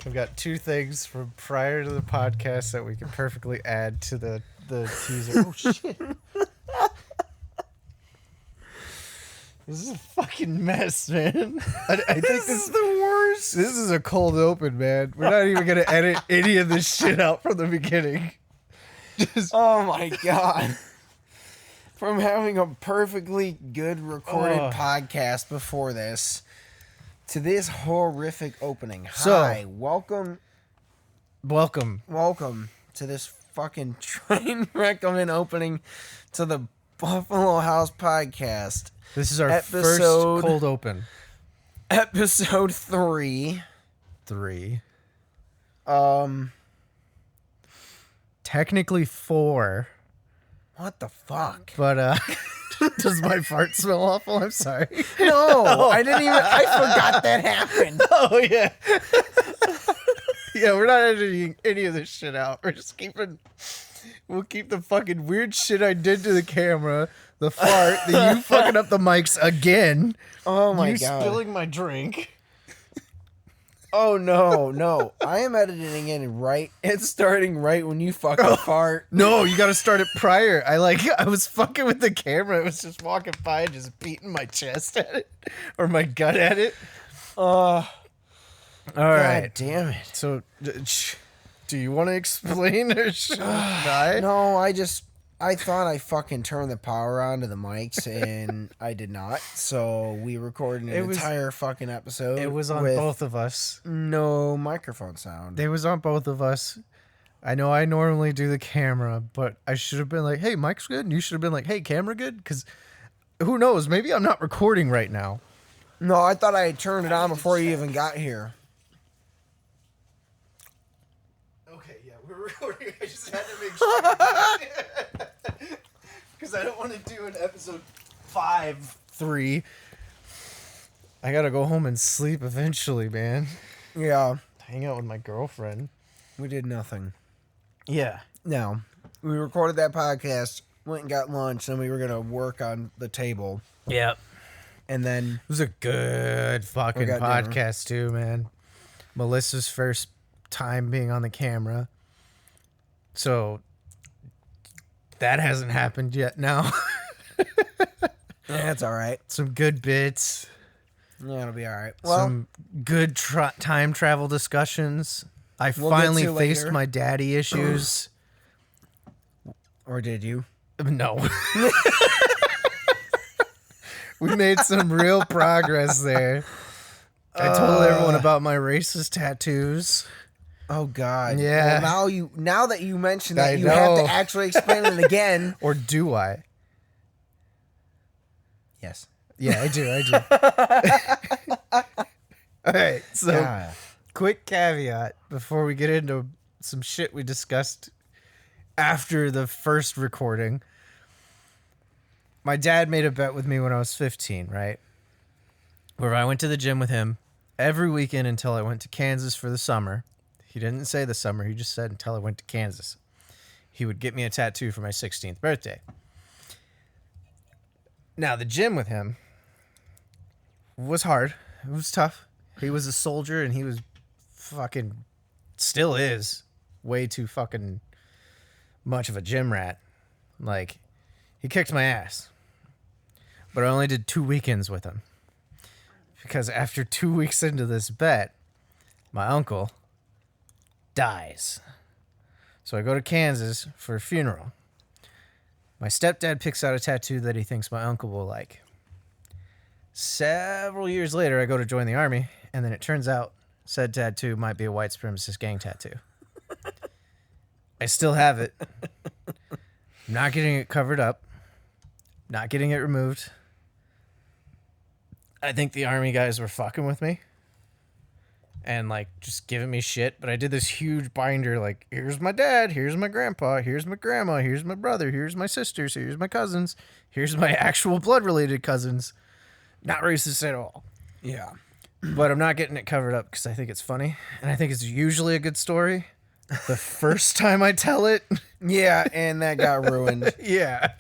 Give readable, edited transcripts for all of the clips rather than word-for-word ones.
I've got two things from prior to the podcast that we can perfectly add to the teaser. Oh, shit. This is a fucking mess, man. I think this is the worst. This is a cold open, man. We're not even going to edit any of this shit out from the beginning. Oh, my God. From having a perfectly good recorded podcast before this to this horrific opening. Hi, welcome to this fucking train recommend opening to the Buffalo House podcast. This is our first cold open. Episode 3. Technically 4. What the fuck? But, does my fart smell awful? I'm sorry. No, I forgot that happened. Oh, yeah. Yeah, we're not editing any of this shit out. We'll keep the fucking weird shit I did to the camera, the fart, you fucking up the mics again. Oh, my God. You spilling my drink. Oh, no. I am editing in right. It's starting right when you fucking fart. No, you got to start it prior. I was fucking with the camera. It was just walking by and just beating my chest at it or my gut at it. All right. God damn it. So, do you want to explain or should I? No, I thought I fucking turned the power on to the mics, and I did not. So we recorded an entire fucking episode. It was on both of us. No microphone sound. It was on both of us. I know I normally do the camera, but I should have been like, hey, mic's good. And you should have been like, hey, camera good? Because who knows? Maybe I'm not recording right now. No, I thought I had turned it on before you even got here. Okay, yeah, we're recording. I just had to make sure. Because I don't want to do an episode 5-3. I gotta go home and sleep eventually, man. Yeah. Hang out with my girlfriend. We did nothing. Yeah. No. We recorded that podcast, went and got lunch, and we were going to work on the table. Yep. And then... It was a good fucking podcast, too, man. Melissa's first time being on the camera. So... that hasn't happened yet now. That's all right. Some good bits. Yeah, it'll be all right. Well, some good time travel discussions. I finally faced my daddy issues. Or did you? No. We made some real progress there. I told everyone about my racist tattoos. Oh God! Yeah. Well, now that you mention that, you have to actually explain it again. Or do I? Yes. Yeah, I do. All right. So, quick caveat before we get into some shit we discussed after the first recording. My dad made a bet with me when I was 15, right? Where I went to the gym with him every weekend until I went to Kansas for the summer. He didn't say the summer. He just said until I went to Kansas. He would get me a tattoo for my 16th birthday. Now, the gym with him was hard. It was tough. He was a soldier, and he was fucking... still is way too fucking much of a gym rat. Like, he kicked my ass. But I only did 2 weekends with him. Because after 2 weeks into this bet, my uncle... dies. So I go to Kansas for a funeral. My stepdad picks out a tattoo that he thinks my uncle will like. Several years later, I go to join the army, and then it turns out said tattoo might be a white supremacist gang tattoo. I still have it. I'm not getting it covered up. Not getting it removed. I think the army guys were fucking with me. And, like, just giving me shit. But I did this huge binder, like, here's my dad, here's my grandpa, here's my grandma, here's my brother, here's my sisters, here's my cousins, here's my actual blood-related cousins. Not racist at all. Yeah. But I'm not getting it covered up because I think it's funny. And I think it's usually a good story. The first time I tell it. Yeah, and that got ruined. Yeah.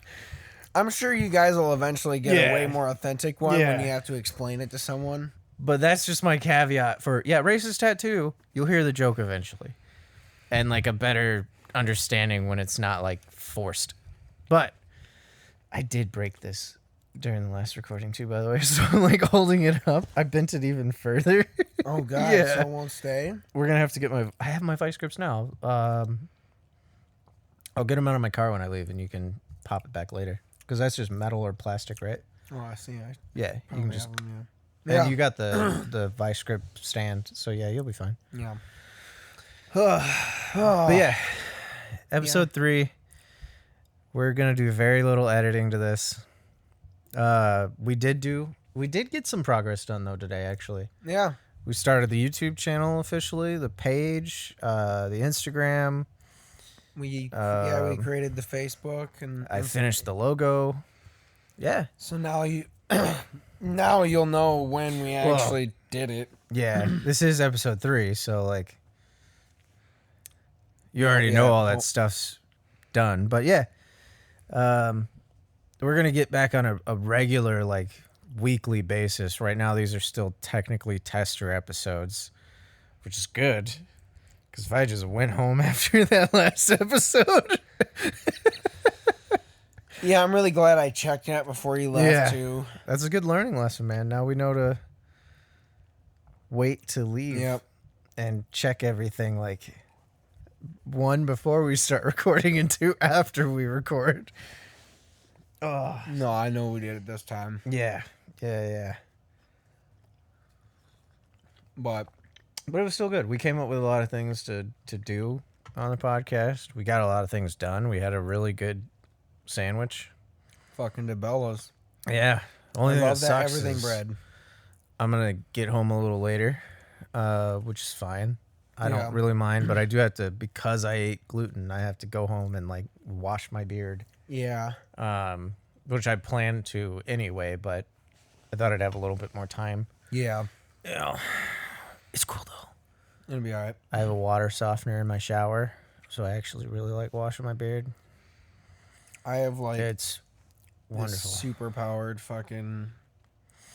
I'm sure you guys will eventually get a way more authentic one when you have to explain it to someone. But that's just my caveat for, racist tattoo. You'll hear the joke eventually. And like a better understanding when it's not like forced. But I did break this during the last recording too, by the way. So I'm like holding it up. I bent it even further. Oh God, Yeah. so it won't stay. We're going to have to get I have my vice grips now. I'll get them out of my car when I leave and you can pop it back later. Because that's just metal or plastic, right? Oh, I see. Yeah, you can just. Have them, And you got the vice grip stand, so yeah, you'll be fine. yeah. But yeah, episode 3. We're gonna do very little editing to this. We did get some progress done though today. Actually, Yeah. we started the YouTube channel officially, the page, the Instagram. We created the Facebook and I finished the logo. Yeah. So now you'll know when we actually did it. Yeah, this is episode 3, so like you already know all that stuff's done. But yeah, we're gonna get back on a regular like weekly basis. Right now, these are still technically tester episodes, which is good. Because if I just went home after that last episode, yeah, I'm really glad I checked that before you left too. That's a good learning lesson, man. Now we know to wait to leave. Yep. And check everything like 1 before we start recording and 2 after we record. Oh. No, I know we did it this time. Yeah. But it was still good. We came up with a lot of things to do on the podcast. We got a lot of things done. We had a really good sandwich. Fucking DeBella's. Yeah. Only I thing love that sucks everything is bread. I'm going to get home a little later, which is fine. I don't really mind, but I do have to, because I ate gluten, I have to go home and like wash my beard. Yeah. Which I planned to anyway, but I thought I'd have a little bit more time. Yeah. Yeah. It's cool though. It'll be all right. I have a water softener in my shower, so I actually really like washing my beard. I have like it's wonderful. Super powered fucking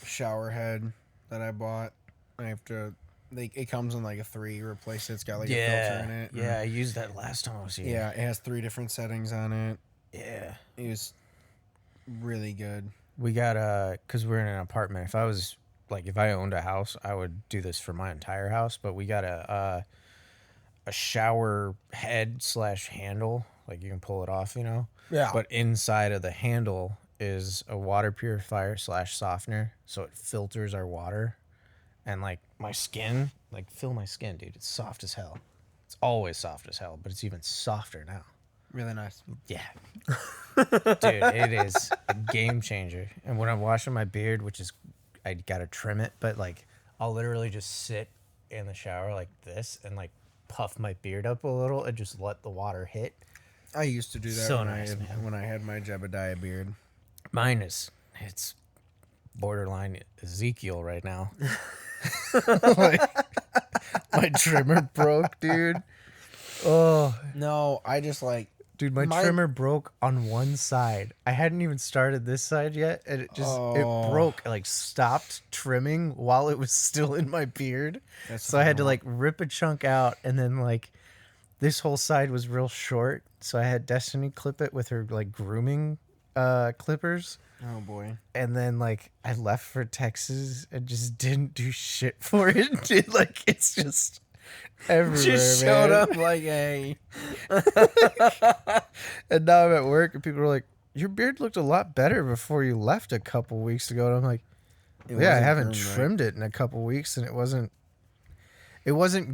shower head that I bought. I have to. It comes in like a 3. Replace it. It's got like a filter in it. Yeah, I used that last time I was here. Yeah, it has 3 different settings on it. Yeah, it was really good. We got because we're in an apartment. If I owned a house, I would do this for my entire house. But we got a shower head / handle. Like you can pull it off, you know. Yeah. But inside of the handle is a water purifier / softener, so it filters our water. And like my skin, feel my skin, dude. It's soft as hell. It's always soft as hell, but it's even softer now. Really nice. Yeah. Dude, it is a game changer. And when I'm washing my beard, which is, I gotta trim it, but like I'll literally just sit in the shower like this and like puff my beard up a little and just let the water hit. I used to do that So when nice, when I had my Jebediah beard. Mine it's borderline Ezekiel right now. Like, my trimmer broke, dude. Oh no, I just like, dude, my trimmer broke on one side. I hadn't even started this side yet, and it broke. Like stopped trimming while it was still in my beard. So I had to like rip a chunk out, and then like this whole side was real short. So I had Destiny clip it with her like grooming clippers. Oh boy. And then like I left for Texas and just didn't do shit for it. Dude, like it's just everywhere. Just showed up like, hey. And now I'm at work and people are like, your beard looked a lot better before you left a couple weeks ago. And I'm like, I haven't trimmed it in a couple weeks, and it wasn't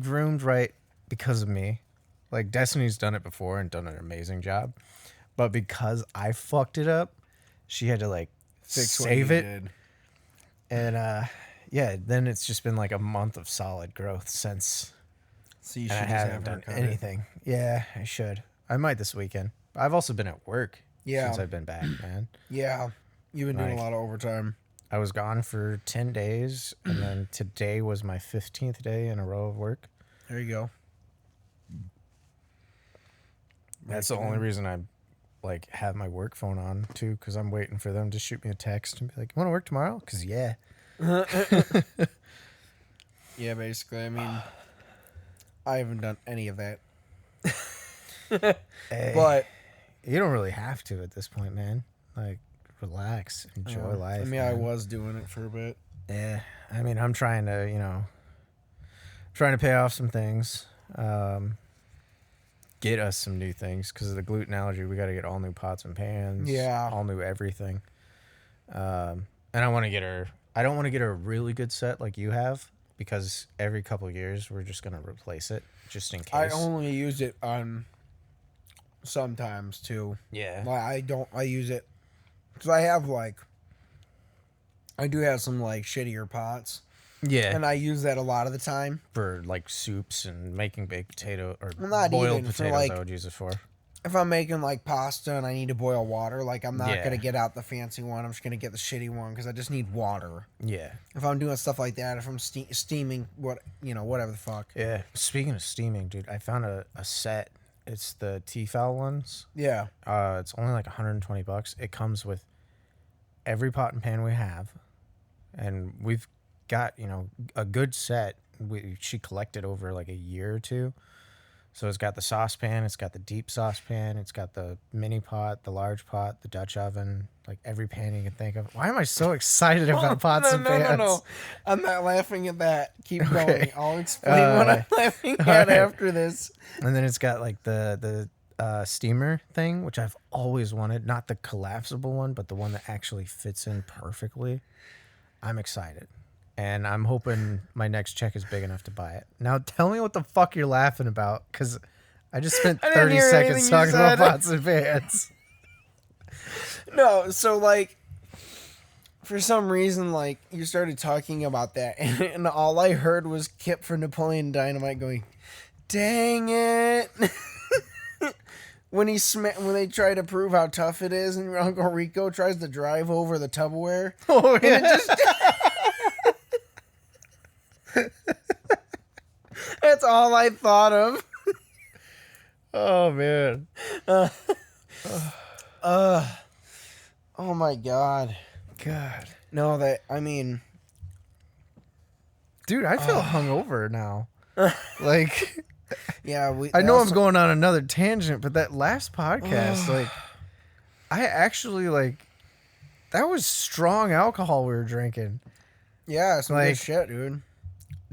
groomed right because of me. Like Destiny's done it before and done an amazing job. But because I fucked it up, she had to like save it. Did. And then it's just been like a month of solid growth since. So you should I haven't done anything. Yeah, I should. I might this weekend. I've also been at work since I've been back, man. Yeah. You've been doing a lot of overtime. I was gone for 10 days, and then today was my 15th day in a row of work. There you go. That's the only reason I like have my work phone on too, because I'm waiting for them to shoot me a text and be like, "You want to work tomorrow?" Because Yeah, basically. I mean, I haven't done any of that. Hey, But you don't really have to at this point, man. Like, relax, enjoy life. I mean, man. I was doing it for a bit. Yeah, I mean, I'm trying to pay off some things, get us some new things because of the gluten allergy. We got to get all new pots and pans, Yeah. all new everything. And I want to get her. I don't want to get her a really good set like you have because every couple of years we're just gonna replace it just in case. I only use it on sometimes too. Yeah. Like I use it because I do have some like shittier pots. Yeah. And I use that a lot of the time. For like soups and making baked potato or Not boiled even for, potatoes, like, I would use it for. If I'm making like pasta and I need to boil water, like I'm not Yeah. gonna get out the fancy one. I'm just gonna get the shitty one because I just need water. Yeah. If I'm doing stuff like that, if I'm steaming whatever the fuck. Yeah. Speaking of steaming, dude, I found a set. It's the Tefal ones. Yeah. It's only like $120. It comes with every pot and pan we have, and we've got a good set. She collected over like a year or two. So it's got the saucepan, it's got the deep saucepan, it's got the mini pot, the large pot, the Dutch oven, like every pan you can think of. Why am I so excited about pots and pans? No. I'm not laughing at that. Keep going. Okay. I'll explain what I'm laughing at right. after this. And then it's got like the steamer thing, which I've always wanted. Not the collapsible one, but the one that actually fits in perfectly. I'm excited. And I'm hoping my next check is big enough to buy it. Now tell me what the fuck you're laughing about, because I just spent 30 seconds talking about pots and pans. No, so like, for some reason, like, you started talking about that, and all I heard was Kip from Napoleon Dynamite going, "Dang it!" when they try to prove how tough it is, and your Uncle Rico tries to drive over the Tupperware. Oh yeah. And it just that's all I thought of. Oh man. Oh my god. God. No, I mean, Dude, I feel hungover now. Like, yeah, I know I'm going on another tangent, but that last podcast, like, I actually that was strong alcohol we were drinking. Yeah, some like, good shit, dude.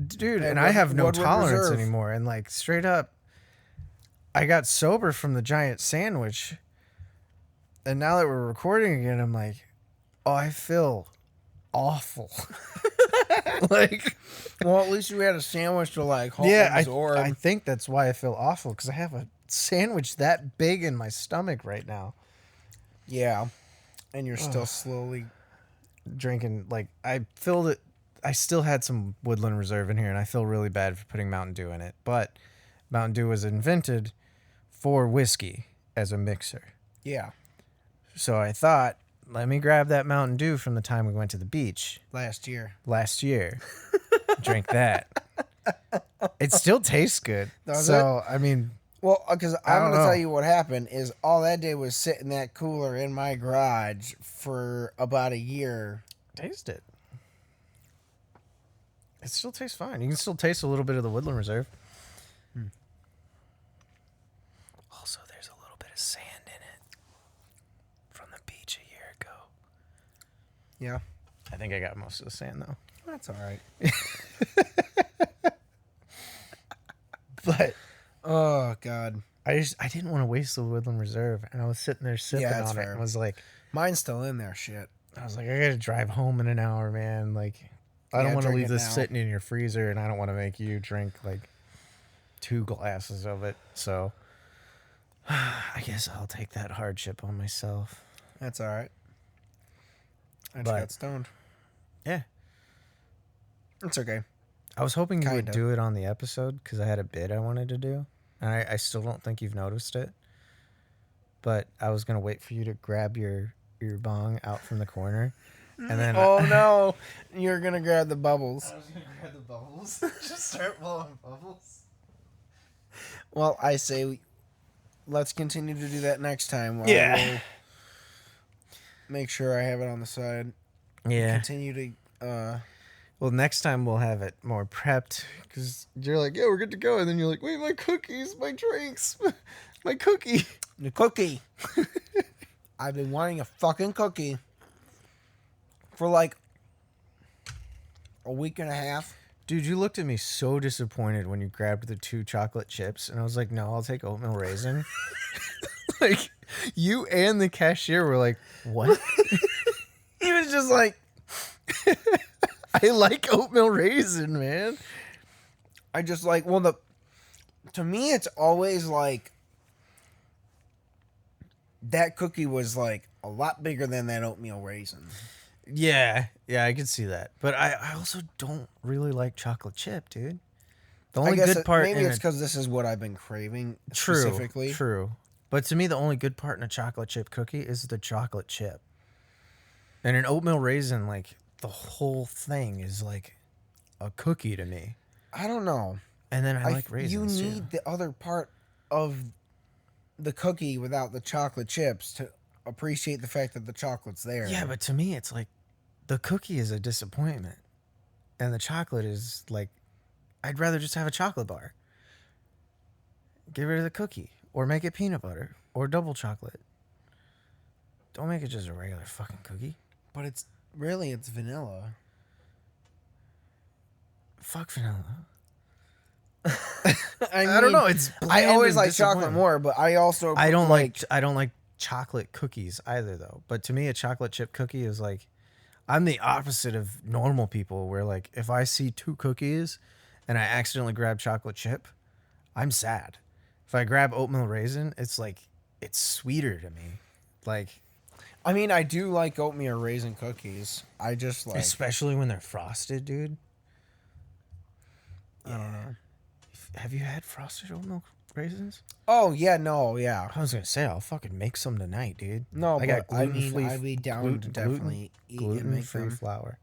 Dude, Hey, and I have no Woodward tolerance Reserve. anymore. And like straight up, I got sober from the giant sandwich. And now that we're recording again, I'm like, oh, I feel awful. Like, Well, at least you had a sandwich to like hold yeah, absorb. I think that's why I feel awful, because I have a sandwich that big in my stomach right now. Yeah, and you're still slowly. Drinking, like, I filled it. I still had some Woodland Reserve in here, and I feel really bad for putting Mountain Dew in it. But Mountain Dew was invented for whiskey as a mixer. Yeah, So I thought, let me grab that Mountain Dew from the time we went to the beach last year. Drink that. It still tastes good. Does so, I mean, Well, because I I'm don't going to know. tell you what happened is all that did was sit in that cooler in my garage for about a year. taste it. It still tastes fine. You can still taste a little bit of the Woodland Reserve. Also, there's a little bit of sand in it from the beach a year ago. Yeah, I think I got most of the sand, though. that's all right. But Oh God, I didn't want to waste the Woodland Reserve, and I was sitting there sipping that's on it, fair. and was like, mine's still in there. Shit. I gotta drive home in an hour, man. Like, I don't Yeah, want to drink leave it this now. sitting in your freezer, and I don't want to make you drink like 2 glasses of it. So, I guess I'll take that hardship on myself. That's all right. I just But- got stoned. Yeah, It's okay. I was hoping you would Kinda. do it on the episode because I had a bid I wanted to do, and I still don't think you've noticed it. But I was gonna wait for you to grab your bong out from the corner, and then Oh no, you're gonna grab the bubbles. I was gonna grab the bubbles, just start blowing bubbles. Well, I say let's continue to do that next time. I Yeah. will make sure I have it on the side. Yeah, Continue to Well, next time we'll have it more prepped because you're like, yeah, we're good to go. And then you're like, wait, my cookies, my drinks, my cookie. The cookie. I've been wanting a fucking cookie for like a week and a half. Dude, you looked at me so disappointed when you grabbed the 2 chocolate chips. And I was like, no, I'll take oatmeal raisin. Like, you and the cashier were like, what? He was just like, I like oatmeal raisin, man. I just like, to me, it's always like, that cookie was like a lot bigger than that oatmeal raisin. Yeah, I can see that. But I also don't really like chocolate chip, dude. The only good part maybe it's because this is what I've been craving specifically. True. But to me, the only good part in a chocolate chip cookie is the chocolate chip. And an oatmeal raisin, like, the whole thing is like a cookie to me. I don't know. And then I like raisins, you need the other part of the cookie without the chocolate chips to appreciate the fact that the chocolate's there. Yeah, but to me, it's like the cookie is a disappointment. And the chocolate is like, I'd rather just have a chocolate bar. Get rid of the cookie. Or make it peanut butter. Or double chocolate. Don't make it just a regular fucking cookie. But it's vanilla. Fuck vanilla. I don't know. It's I always like disappointing. chocolate more, but I also I don't like chocolate cookies either, though. But to me, a chocolate chip cookie is like, I'm the opposite of normal people. Where like, if I see 2 cookies, and I accidentally grab chocolate chip, I'm sad. If I grab oatmeal raisin, it's like it's sweeter to me. Like, I mean, I do like oatmeal raisin cookies. I just like, especially when they're frosted, dude. I don't know. Have you had frosted oatmeal raisins? Oh yeah, no, yeah. I was gonna say I'll fucking make some tonight, dude. No, I got gluten-free. I'd be down to definitely eat and make gluten-free them. flour.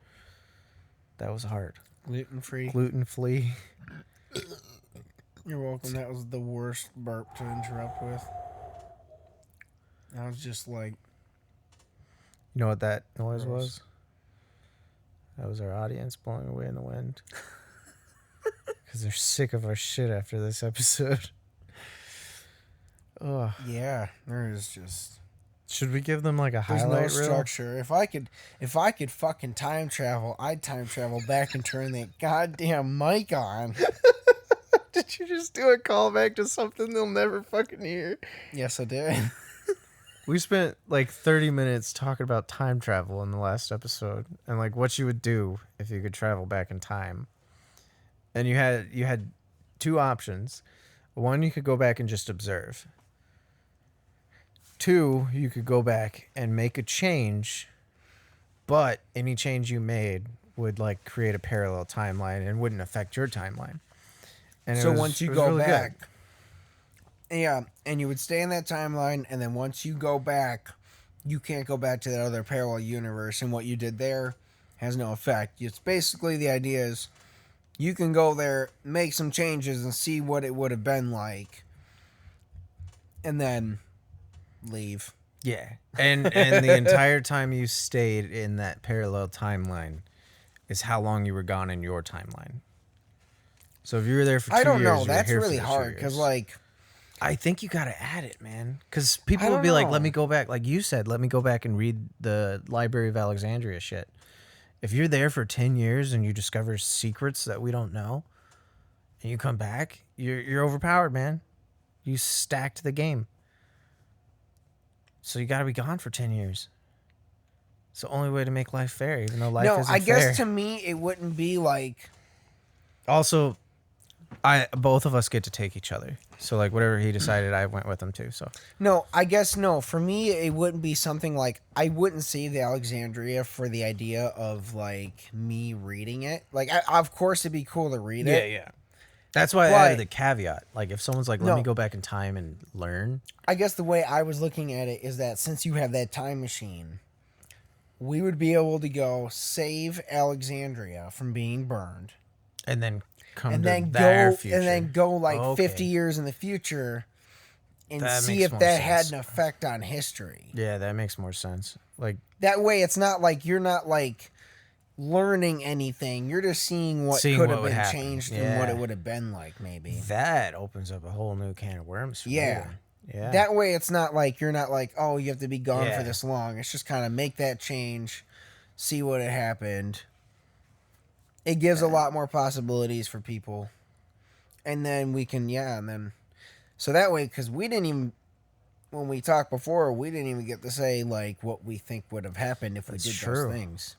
That was hard. Gluten free. Gluten-free. You're welcome. That was the worst burp to interrupt with. I was just like, You know what that noise Gross. was? That was our audience blowing away in the wind. Because they're sick of our shit after this episode. Ugh. yeah, there is just. Should we give them like a There's highlight no reel? structure. If I could fucking time travel, I'd time travel back and turn that goddamn mic on. Did you just do a callback to something they'll never fucking hear? Yes, I did. We spent like 30 minutes talking about time travel in the last episode and like what you would do if you could travel back in time. And you had 2 options. One, you could go back and just observe. 2, you could go back and make a change, but any change you made would like create a parallel timeline and wouldn't affect your timeline. And So once you go really back, good. yeah, and you would stay in that timeline, and then once you go back, you can't go back to that other parallel universe, and what you did there has no effect. It's basically the idea is you can go there, make some changes, and see what it would have been like, and then leave. Yeah. And the entire time you stayed in that parallel timeline is how long you were gone in your timeline. So if you were there for 2 years, I don't know. you were That's here for really the 2 hard because, years. like, I think you got to add it, man. Because people I would don't be like, know. let me go back. Like you said, let me go back and read the Library of Alexandria shit. If you're there for 10 years and you discover secrets that we don't know, and you come back, you're overpowered, man. You stacked the game. So you got to be gone for 10 years. It's the only way to make life fair, even though life isn't fair. I guess to me it wouldn't be like. Also, both of us get to take each other. So like whatever he decided, I went with him too. So No, I guess no. For me, it wouldn't be something like I wouldn't see the Alexandria for the idea of like me reading it. Like, of course, it'd be cool to read it. yeah. That's why I added the caveat. Like if someone's like, let me go back in time and learn. I guess the way I was looking at it is that since you have that time machine, we would be able to go save Alexandria from being burned, And then come and to then their go future. and then go like Okay. 50 years in the future, and That see makes if more that had sense. an effect on history. Yeah, that makes more sense. Like That way, it's not like you're not like learning anything. You're just seeing what Seeing could what have would been happen. changed and what Yeah. it would have been like, maybe. That opens up a whole new can of worms for me Yeah. then. Yeah. That way, it's not like you're not like, oh, you have to be gone for Yeah. this long. It's just kind of make that change, see what had happened. It gives a lot more possibilities for people. And then we can, and then. So that way, because we didn't even. When we talked before, we didn't even get to say, like, what we think would have happened if That's we did true. those things.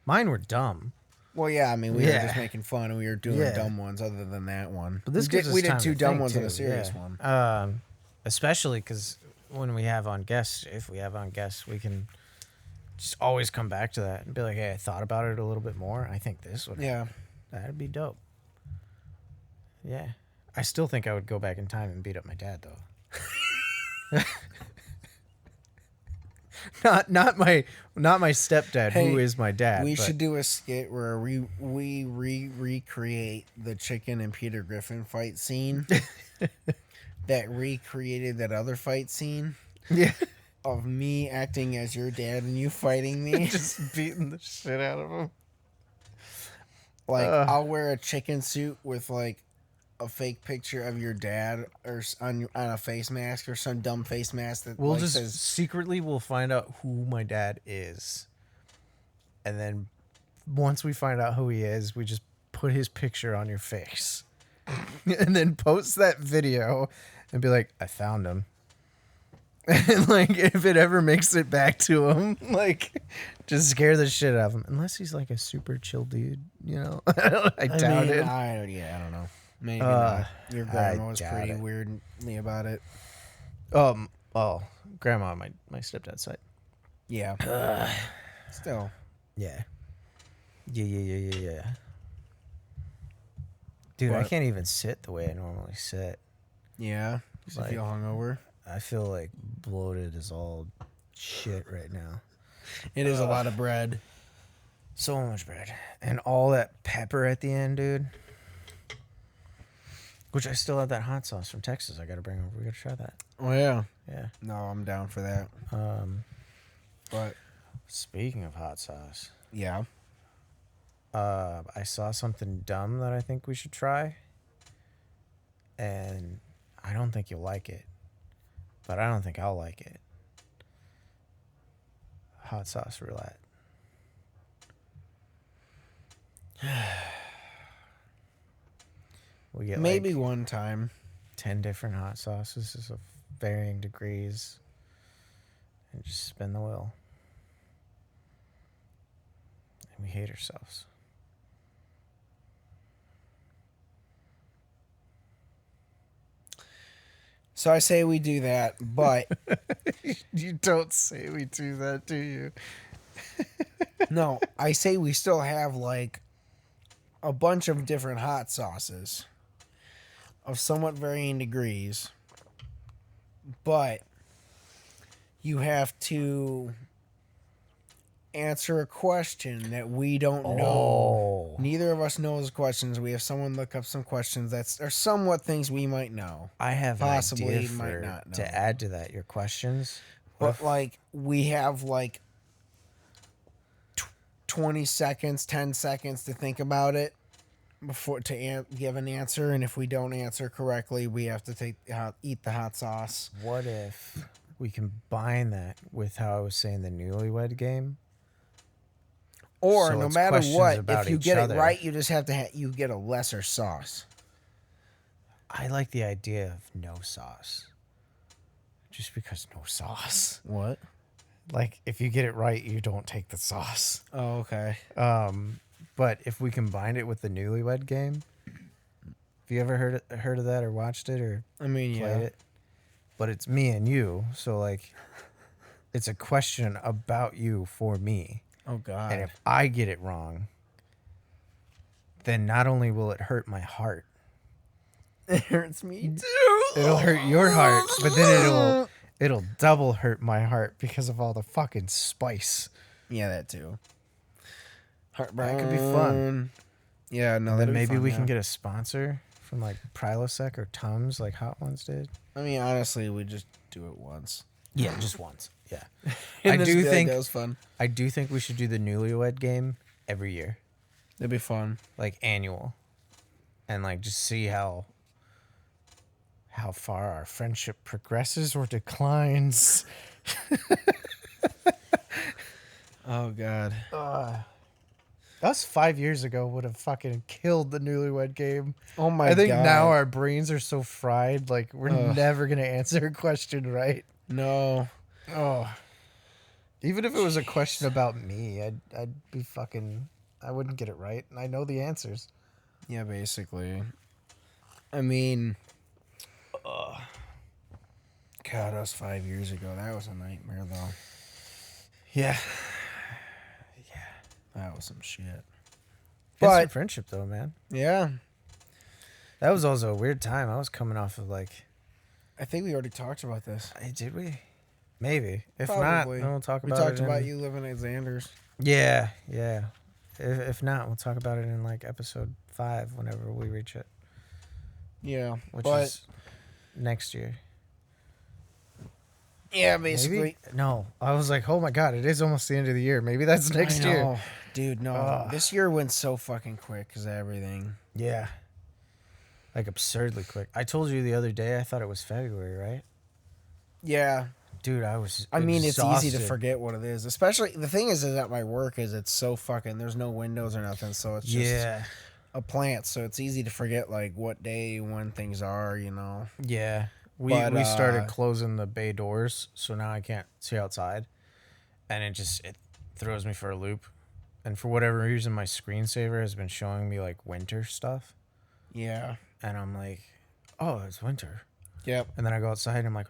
Mine were dumb. Well, yeah, I mean, we were Yeah. just making fun and we were doing Yeah. dumb ones other than that one. But this we gives did, us we did time two to dumb think, ones and a too. serious Yeah. one. Especially because when we have on guests, if we have on guests, we can just always come back to that and be like, hey, I thought about it a little bit more. I think this would that'd be dope. Yeah. I still think I would go back in time and beat up my dad, though. not my stepdad, Hey, who is my dad. We but should do a skit where we recreate the Chicken and Peter Griffin fight scene that recreated that other fight scene yeah, of me acting as your dad and you fighting me. just beating the shit out of him. Like, I'll wear a chicken suit with like a fake picture of your dad or on a face mask or some dumb face mask that We'll like, just says secretly we'll find out who my dad is, and then once we find out who he is, we just put his picture on your face, and then post that video and be like, "I found him." And like, if it ever makes it back to him, like, just scare the shit out of him. Unless he's like a super chill dude, you know. I doubt it. I don't know. Maybe not. Your grandma was doubt pretty it. weirdly about it. Oh, grandma, on my stepdad's side. Yeah. Still. Yeah. Yeah. Dude, I What? can't even sit the way I normally sit. Yeah. Does Like- it feel hungover? I feel like bloated as all shit right now. It is a lot of bread. So much bread. And all that pepper at the end, dude. Which I still have that hot sauce from Texas. I gotta bring over. We gotta try that. Oh yeah. Yeah. No, I'm down for that. But Speaking of hot sauce, yeah. I saw something dumb that I think we should try. And I don't think you'll like it. But I don't think I'll like it. Hot sauce roulette. We get Maybe like one time. 10 different hot sauces of varying degrees. And just spin the wheel. And we hate ourselves. So I say we do that, but You don't say we do that, do you? no, I say we still have like a bunch of different hot sauces of somewhat varying degrees, but you have to answer a question that we don't know. Oh. Neither of us knows questions. We have someone look up some questions that are somewhat things we might know. I have Possibly an idea might for, not know. to add to that, your questions. But like we have like 20 seconds, 10 seconds to think about it before to give an answer, and if we don't answer correctly, we have to eat the hot sauce. What if we combine that with how I was saying the newlywed game? Or So no it's matter questions what, about if you each get other. it right, you just have to you get a lesser sauce. I like the idea of no sauce. Just because no sauce. What? Like, if you get it right, you don't take the sauce. Oh, okay. But if we combined it with the newlywed game, have you ever heard of that or watched it or I mean, played yeah. it? But it's me and you, so like, it's a question about you for me. Oh God. And if I get it wrong, then not only will it hurt my heart, It hurts me too. it'll hurt your heart, but then it'll double hurt my heart because of all the fucking spice. Yeah, that too. Heartburn. That could be fun. Yeah, no. And then that'd be maybe fun, we yeah. can get a sponsor from like Prilosec or Tums, like Hot Ones did. I mean, honestly, we just do it once. Yeah, just once. Yeah, And I this do be like, think that was fun. I do think we should do the newlywed game every year, It'd be fun. like annual, and like just see how far our friendship progresses or declines. Oh God. Us 5 years ago would have fucking killed the Newlywed Game. Oh my I think God. now our brains are so fried, like we're Ugh. never gonna answer a question right. No. Oh, even if it was a question about me, I'd be fucking. I wouldn't get it right, and I know the answers. Yeah, basically. I mean, God, that was 5 years ago. That was a nightmare, though. Yeah, That was some shit. instant But friendship though, man. yeah, That was also a weird time. I was coming off of like, I think we already talked about this. did we? Maybe. If Probably. not, we'll talk We about talked it. about you living at Xander's. Yeah, yeah. If not, we'll talk about it in like episode 5 whenever we reach it, Yeah, which but is next year. yeah, Maybe? basically. No, I was like, oh my god, it is almost the end of the year. Maybe that's next I year. know. Dude, no. Ugh. This year went so fucking quick because of everything. Yeah. Like absurdly quick. I told you the other day I thought it was February, right? Yeah. Dude, I was I mean, it's easy to exhausted. forget what it is. Especially, the thing is at my work is it's so fucking, there's no windows or nothing. So it's just Yeah. a plant. So it's easy to forget, like, what day, when things are, you know. Yeah. We But, started closing the bay doors, so now I can't see outside. And it throws me for a loop. And for whatever reason, my screensaver has been showing me like winter stuff. Yeah. And I'm like, oh, it's winter. Yep. And then I go outside and I'm like,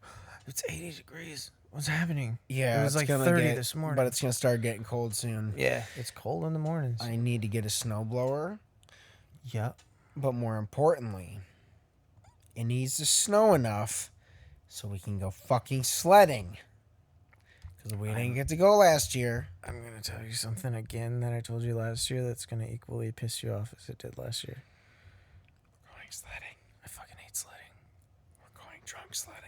it's 80 degrees. What's happening? Yeah. It was it's like gonna 30 this morning. But it's going to start getting cold soon. Yeah, it's cold in the mornings. I need to get a snowblower. Yep. But more importantly, it needs to snow enough so we can go fucking sledding. Because we didn't get to go last year. I'm going to tell you something again that I told you last year that's going to equally piss you off as it did last year. We're going sledding. I fucking hate sledding. We're going drunk sledding.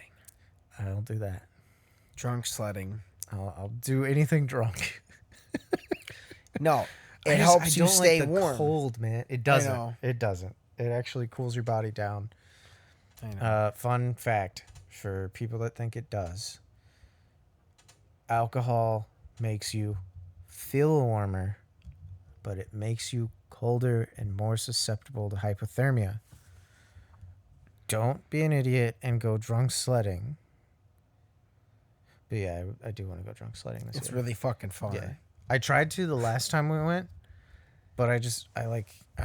I don't do that. Drunk sledding. I'll do anything drunk. No, it helps you stay like the warm. cold, man. It doesn't. know. It doesn't. It actually cools your body down. I know. Fun fact for people that think it does. Alcohol makes you feel warmer, but it makes you colder and more susceptible to hypothermia. Don't be an idiot and go drunk sledding. But yeah, I do want to go drunk sledding this It's year. really fucking fun. Yeah. I tried to the last time we went, but I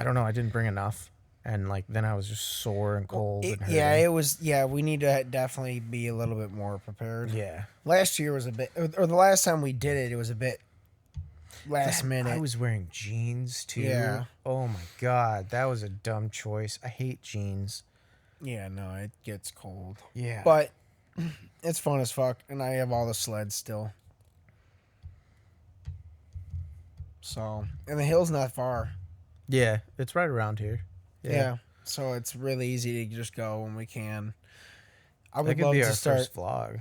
don't know, I didn't bring enough. And like then I was just sore and cold and hurting. We need to definitely be a little bit more prepared. Yeah. Last year was a bit, or the last time we did it, it was a bit last minute. I was wearing jeans too. Yeah. Oh my god, that was a dumb choice. I hate jeans. Yeah, no, it gets cold. Yeah. But it's fun as fuck, and I have all the sleds still. So, and the hill's not far. Yeah, it's right around here. Yeah. So it's really easy to just go when we can. I That would could love be to our start. first vlog.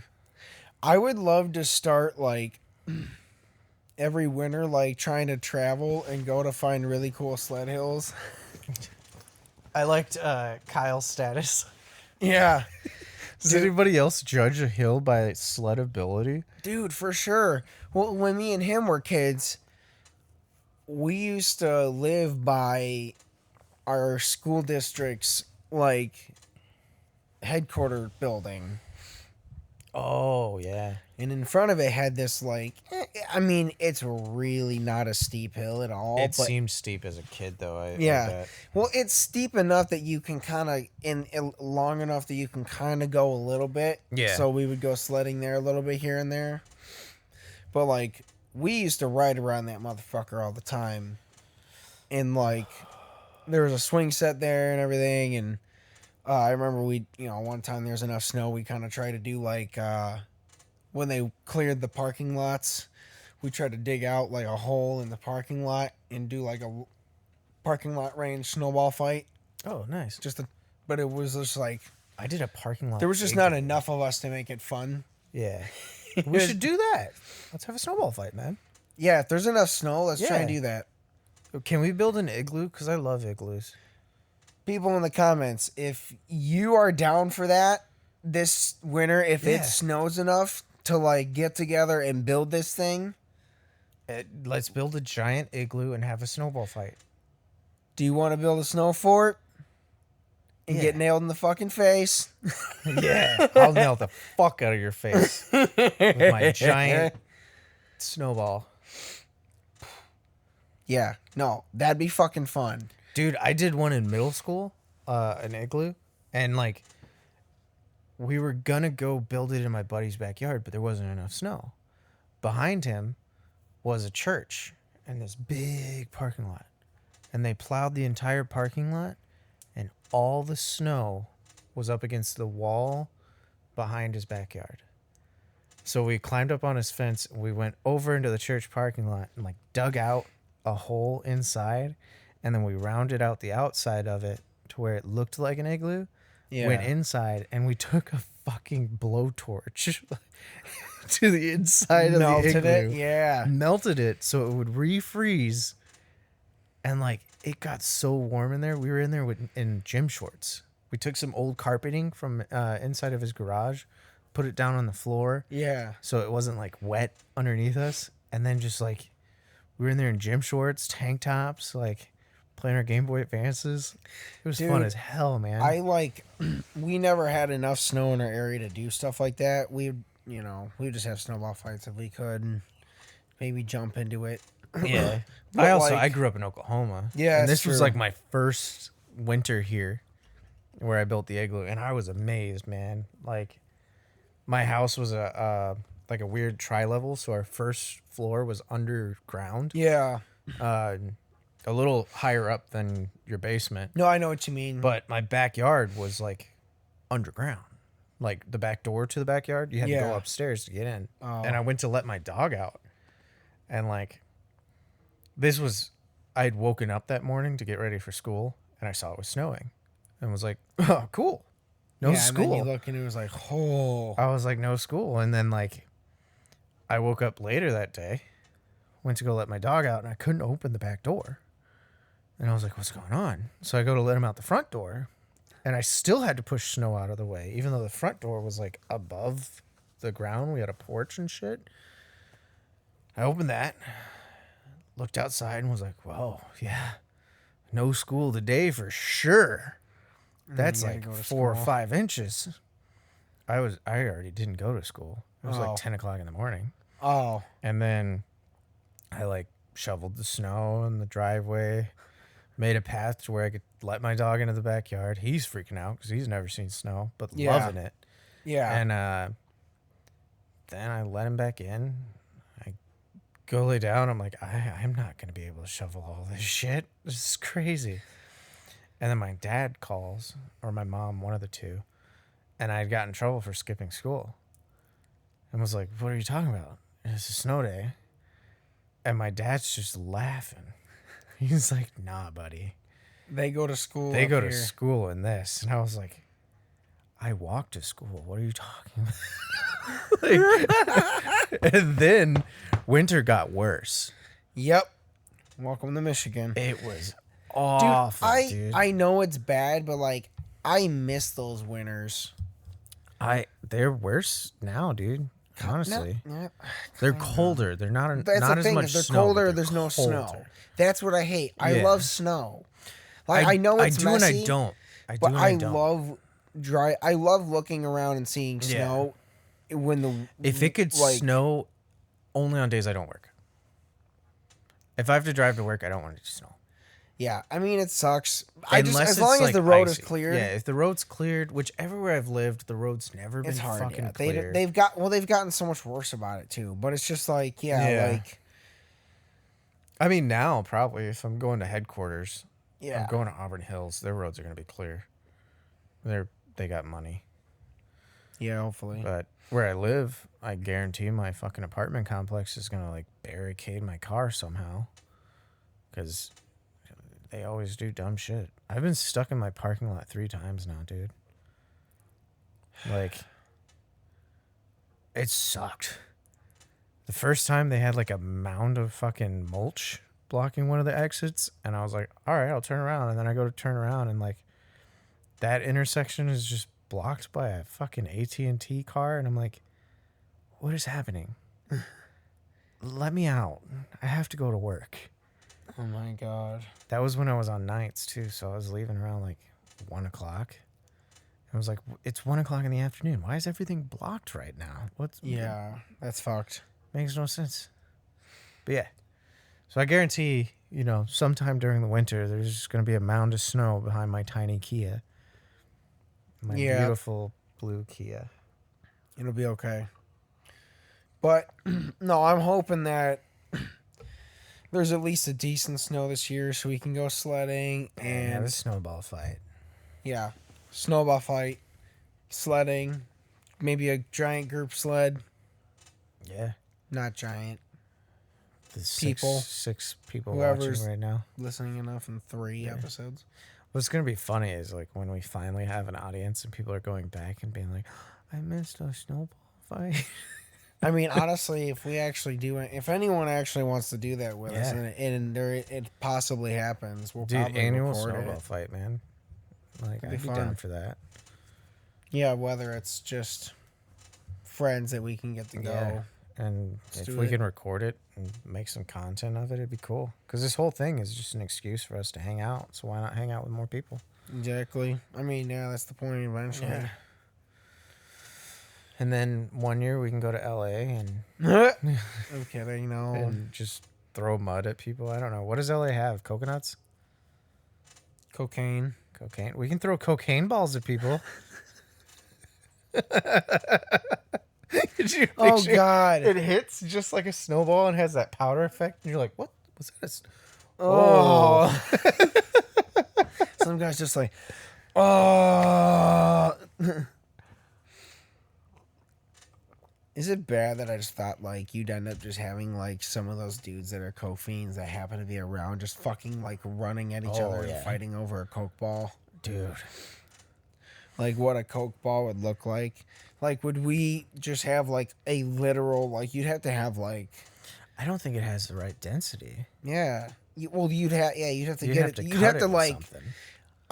I would love to start like every winter, like trying to travel and go to find really cool sled hills. I liked Kyle's status. Yeah. Does anybody else judge a hill by sled ability? Dude, for sure. Well, when me and him were kids, we used to live by our school district's like headquarter building. Oh, yeah. And in front of it had this like, I mean, it's really not a steep hill at all. It but seemed steep as a kid, though. I bet. Well, it's steep enough that you can kind of, in long enough that you can kind of go a little bit. Yeah. So we would go sledding there a little bit here and there. But like, we used to ride around that motherfucker all the time. And like, there was a swing set there and everything. And I remember one time there was enough snow, we kind of tried to do like, when they cleared the parking lots, we tried to dig out like a hole in the parking lot and do like a parking lot range snowball fight. Oh, nice. But it was just like, I did a parking lot. there was just not enough of us to make it fun. Yeah. We should do that. Let's have a snowball fight, man. Yeah, if there's enough snow, let's try and Yeah. do that. Can we build an igloo? Because I love igloos. People in the comments, if you are down for that this winter, if Yeah. it snows enough to like get together and build this thing, Let's build a giant igloo and have a snowball fight. do you want to build a snow fort and get Yeah. nailed in the fucking face? Yeah. I'll nail the fuck out of your face with my giant snowball. Yeah, no, that'd be fucking fun. Dude, I did one in middle school, an igloo, and like we were gonna go build it in my buddy's backyard, but there wasn't enough snow. Behind him was a church and this big parking lot. And they plowed the entire parking lot, and all the snow was up against the wall behind his backyard. So we climbed up on his fence, we went over into the church parking lot and like dug out a hole inside, and then we rounded out the outside of it to where it looked like an igloo. Yeah. Went inside and we took a fucking blowtorch to the inside of the igloo. it. Yeah. Melted it so it would refreeze, and like it got so warm in there. We were in there in gym shorts. We took some old carpeting from inside of his garage, put it down on the floor Yeah. so it wasn't like wet underneath us, and then just like we were in there in gym shorts, tank tops, like playing our Game Boy Advances. It was fun Dude, as hell, man. I like, we never had enough snow in our area to do stuff like that. We just have snowball fights if we could, and maybe jump into it. Yeah. But, I grew up in Oklahoma. Yeah, And it's this was true. like my first winter here where I built the igloo, and I was amazed, man. Like my house was like a weird tri-level, so our first floor was underground. Yeah. A little higher up than your basement. No, I know what you mean. But my backyard was like underground. Like the back door to the backyard, you had to Yeah. go upstairs to get in. Oh. And I went to let my dog out. And like I had woken up that morning to get ready for school, and I saw it was snowing. And was like, "Oh, cool. No yeah, school." And then you look and it was like, oh. I was like, "No school." And then like I woke up later that day, went to go let my dog out, and I couldn't open the back door. And I was like, what's going on? So I go to let him out the front door, and I still had to push snow out of the way, even though the front door was like above the ground. We had a porch and shit. I opened that, looked outside, and was like, whoa, yeah, no school today for sure. That's you had like to go to 4 or school. 5 inches. I already didn't go to school. It was Oh. like 10 o'clock in the morning. Oh. And then I like shoveled the snow in the driveway, made a path to where I could let my dog into the backyard. He's freaking out because he's never seen snow, but Yeah. loving it. Yeah. And then I let him back in. I go lay down. I'm like, I'm not going to be able to shovel all this shit. This is crazy. And then my dad calls, or my mom, one of the two. And I had got in trouble for skipping school. And was like, what are you talking about? It's a snow day. And my dad's just laughing. He's like, nah, buddy. They go to school. They up go to here. school in this. And I was like, I walk to school. What are you talking about? And then winter got worse. Yep. Welcome to Michigan. It was awful, dude. I know it's bad, but like I miss those winters. They're worse now, dude. Honestly, No, they're colder. They're not. that's not the as thing. much If they're snow, but colder, they're there's no snow. colder. That's what I hate. I Yeah. love snow. Like I know it's I do messy, and I don't. I do but and I don't. love dry. I love looking around and seeing Yeah. snow when the If it could like, snow only on days I don't work. If I have to drive to work, I don't want it to snow. Yeah, I mean it sucks. Unless as long it's, as like, the road is icy. cleared. Yeah, if the road's cleared, which everywhere I've lived, the road's never been It's hard. fucking Yeah. clear. They've gotten so much worse about it too. But it's just like Yeah. like I mean, now probably if I'm going to headquarters, yeah. I'm going to Auburn Hills. Their roads are going to be clear. They got money. Yeah, hopefully. But where I live, I guarantee my fucking apartment complex is going to like barricade my car somehow. Because they always do dumb shit. I've been stuck in my parking lot 3 times now, dude. Like, it sucked. The first time they had like a mound of fucking mulch blocking one of the exits, and I was like, all right, I'll turn around. And then I go to turn around, and like that intersection is just blocked by a fucking AT&T car, and I'm like, what is happening? Let me out. I have to go to work. Oh my god. That was when I was on nights too, so I was leaving around like 1 o'clock. I was like, it's 1 o'clock in the afternoon. Why is everything blocked right now? Yeah, that's fucked. Makes no sense. But yeah. So I guarantee, sometime during the winter, there's just going to be a mound of snow behind my tiny Kia. My beautiful blue Kia. It'll be okay. But, no, I'm hoping that there's at least a decent snow this year so we can go sledding and... Yeah, the snowball fight. Yeah. Snowball fight, sledding, maybe a giant group sled. Yeah. Not giant. The people. Six people Whoever's watching right now. Listening enough in 3 episodes. What's going to be funny is like when we finally have an audience and people are going back and being like, I missed a snowball fight. I mean, honestly, if we actually do it, if anyone actually wants to do that with us, and it possibly happens, we'll probably annual record snowball it. fight, man. Like, It'd be I'd be fun. down for that. Yeah, whether it's just friends that we can get to go. Yeah. And Let's if do we it. can record it and make some content of it, it'd be cool. Because this whole thing is just an excuse for us to hang out. So why not hang out with more people? Exactly. I mean, yeah, that's the point eventually. Yeah. And then one year we can go to LA and I'm kidding, no. and just throw mud at people. I don't know. What does LA have? Coconuts? Cocaine. Cocaine? We can throw cocaine balls at people. Did you Oh, picture- God. It hits just like a snowball and has that powder effect. And you're like, what? Was that a... Oh. Some guy's just like, oh. Is it bad that I just thought, like, you'd end up just having, like, some of those dudes that are co-fiends that happen to be around just fucking, like, running at each other and fighting over a Coke ball? Dude. Like, what a Coke ball would look like. Like, would we just have, like, a literal, like, you'd have to have, like... I don't think it has the right density. Yeah. You'd have to You'd get have it. to You'd cut have it to, with like... something.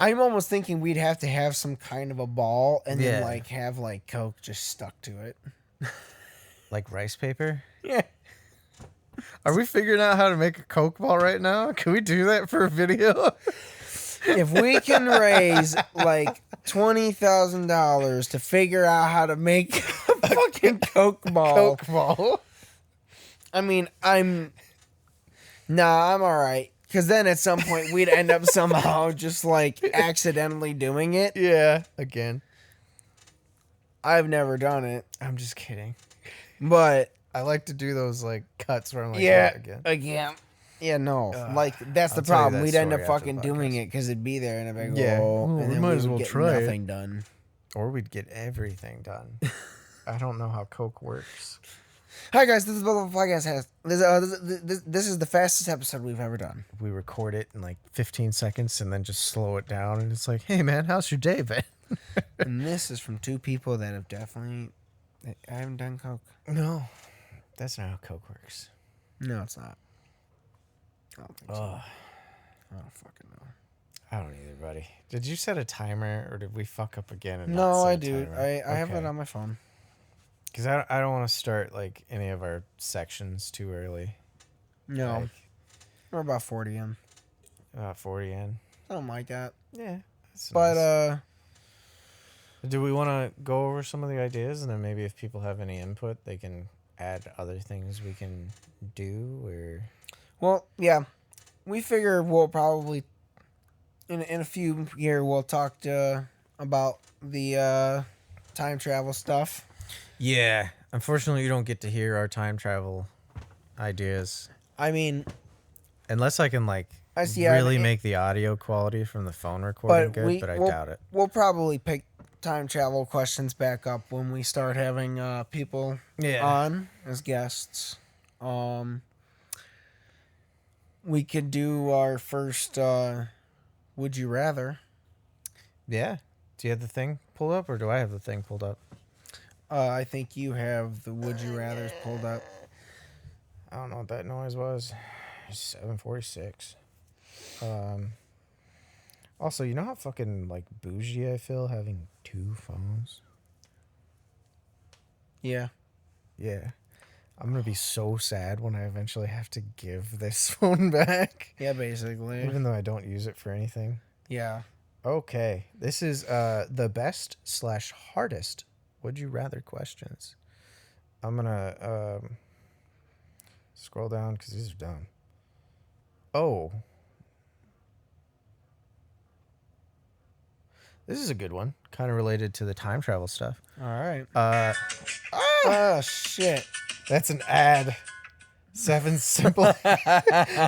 I'm almost thinking we'd have to have some kind of a ball and then, Yeah. like, have, like, Coke just stuck to it. Like rice paper? Yeah. Are we figuring out how to make a Coke ball right now? Can we do that for a video? If we can raise, like, $20,000 to figure out how to make a fucking Coke ball. Coke ball? I mean, I'm all right. Because then at some point we'd end up somehow just, like, accidentally doing it. Yeah. Again. I've never done it. I'm just kidding. But... I like to do those, like, cuts where I'm like, yeah, again. Yeah, no. Like, that's the I'll tell you problem. that We'd end story up after fucking the doing podcast. it because it'd be there and I'd be like, Yeah. oh, Well, and we then might we as would well get try it. nothing done. Or we'd get everything done. I don't know how Coke works. Hi, guys. This is Bubble Podcast. This is the fastest episode we've ever done. We record it in like 15 seconds and then just slow it down. And it's like, hey, man, how's your day been? And this is from two people that have definitely... I haven't done Coke. No. That's not how Coke works. No, it's not. I don't think so. Ugh. I don't fucking know. I don't either, buddy. Did you set a timer or did we fuck up again? And No, not set I a do. timer? I have Okay. it on my phone. Because I don't want to start like any of our sections too early. No. Like, We're about 40 in. about 40 in. Something like that. Yeah. That's But, nice. Do we want to go over some of the ideas and then maybe if people have any input, they can add other things we can do or... well, yeah. We figure we'll probably, in a few years, we'll talk about the time travel stuff. Yeah. Unfortunately, you don't get to hear our time travel ideas. I mean, Unless I can, like, I see. really make the audio quality from the phone recording good, but I doubt it. We'll probably pick time travel questions back up when we start having people on as guests. We could do our first Would You Rather. Yeah. Do you have the thing pulled up, or do I have the thing pulled up? I think you have the Would You Rathers pulled up. I don't know what that noise was. 7:46. Also, you know how fucking like bougie I feel having 2 phones? Yeah. Yeah. I'm gonna be so sad when I eventually have to give this phone back. Yeah, basically. Even though I don't use it for anything. Yeah. Okay. This is the best / hardest would you rather questions. I'm gonna scroll down because these are dumb. Oh. This is a good one. Kind of related to the time travel stuff. All right. Ah! Shit. That's an ad. 7 simple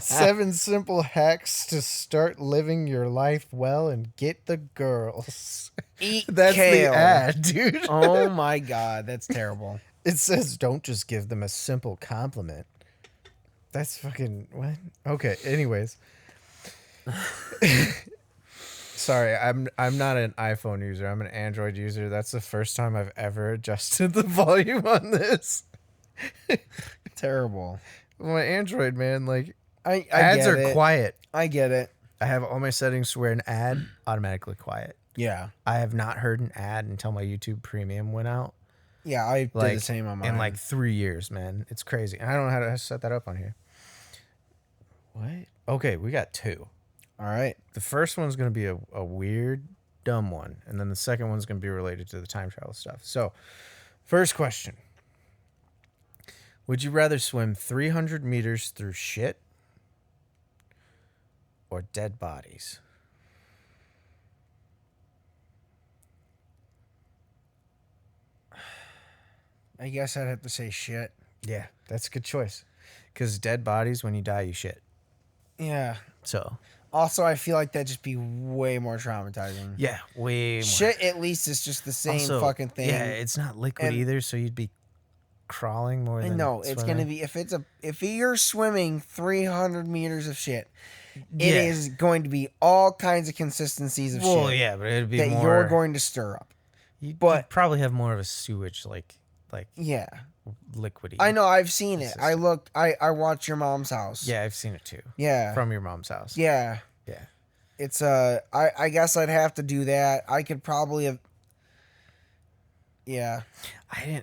7 simple hacks to start living your life well and get the girls. Eat That's kale. the ad, dude. Oh my god, that's terrible. It says don't just give them a simple compliment. That's fucking what? Okay, anyways. Sorry, I'm not an iPhone user. I'm an Android user. That's the first time I've ever adjusted the volume on this. Terrible. My Android, man, like I ads get are it. quiet. I get it. I have all my settings to where an ad automatically quiet. Yeah. I have not heard an ad until my YouTube Premium went out. Yeah, I did Like the same on mine. in like 3 years, man. It's crazy. And I don't know how to set that up on here. What? Okay, we got 2. All right. The first one's going to be a weird, dumb one. And then the second one's going to be related to the time travel stuff. So, first question. Would you rather swim 300 meters through shit or dead bodies? I guess I'd have to say shit. Yeah, that's a good choice. Because dead bodies, when you die, you shit. Yeah. So, Also, I feel like that'd just be way more traumatizing. yeah, way more. Shit, at least, is just the same Also, fucking thing. Yeah, it's not liquid And- either, so you'd be crawling more I than know it's gonna swimming. be if you're swimming 300 meters of shit, it Yeah. is going to be all kinds of consistencies of Well, shit yeah, but it'd be that more. you're going to stir up. You'd but- probably have more of a sewage like Yeah, liquidy. I know. I've seen it. I Consistent. looked. I watched your mom's house. Yeah, I've seen it too. Yeah. From your mom's house. Yeah. Yeah. It's I guess I'd have to do that. I could probably have. Yeah. I